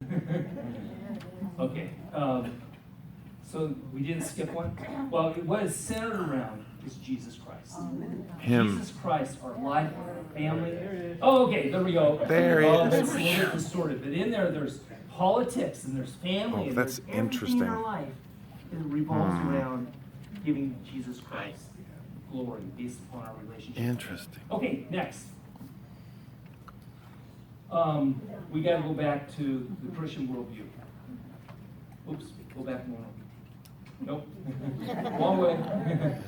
Okay, so we didn't skip one? Well, what is centered around is Jesus Christ. Him. Jesus Christ, our life, our family. Oh, okay, there we go. There he is. That's a little bit distorted, but in there's politics and there's family. Oh, and that's there's everything interesting. in our life that revolves around giving Jesus Christ glory based upon our relationship. Interesting. Okay, next. We got to go back to the Christian worldview. Oops, go back one. Nope. Wrong way.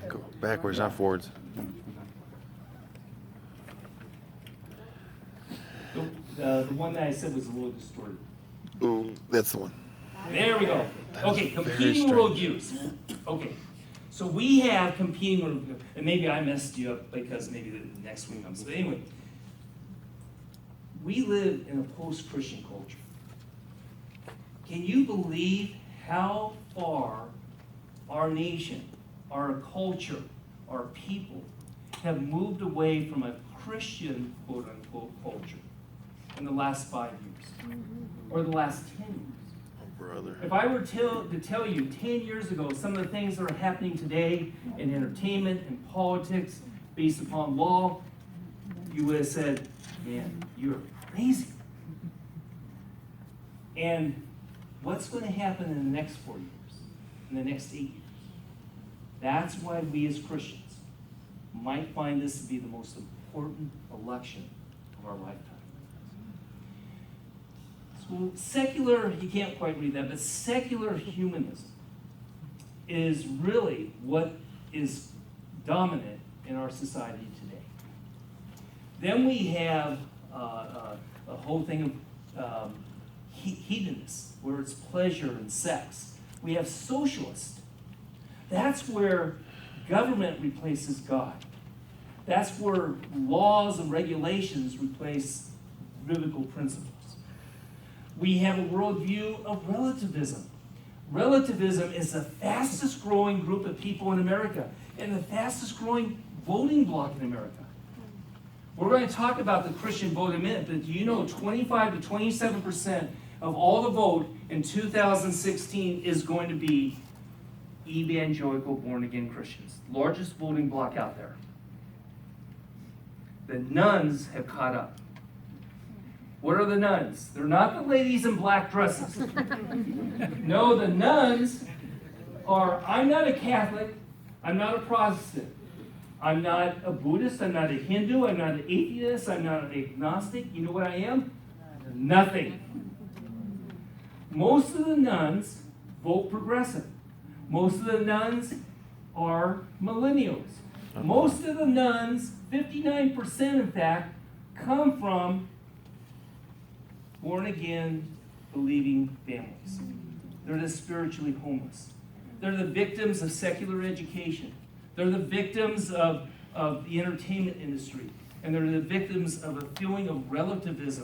Go backwards, not forwards. Nope. The one that I said was a little distorted. Ooh, that's the one. There we go. Okay, competing worldviews. Okay, so we have competing worldviews, and maybe I messed you up because maybe the next one comes. But anyway, we live in a post-Christian culture. Can you believe how far our nation, our culture, our people have moved away from a Christian quote-unquote culture in the last 5 years or the last 10 years? Brother. If I were to tell you 10 years ago some of the things that are happening today in entertainment and politics based upon law, you would have said, man, you're crazy. And what's going to happen in the next 4 years, in the next 8 years? That's why we as Christians might find this to be the most important election of our lifetime. So secular, you can't quite read that, but secular humanism is really what is dominant in our society today. Then we have a whole thing of hedonists, where it's pleasure and sex. We have socialist. That's where government replaces God. That's where laws and regulations replace biblical principles. We have a worldview of relativism. Relativism is the fastest growing group of people in America and the fastest growing voting bloc in America. We're going to talk about the Christian vote in a minute, but do you know 25 to 27% of all the vote in 2016 is going to be evangelical born-again Christians? Largest voting bloc out there. The nuns have caught up. What are the nuns? They're not the ladies in black dresses. No, the nuns are, I'm not a Catholic, I'm not a Protestant, I'm not a Buddhist, I'm not a Hindu, I'm not an atheist, I'm not an agnostic. You know what I am? Nothing. Most of the nuns vote progressive. Most of the nuns are millennials. Most of the nuns, 59% in fact, come from born-again, believing families. They're the spiritually homeless. They're the victims of secular education. They're the victims of the entertainment industry. And they're the victims of a feeling of relativism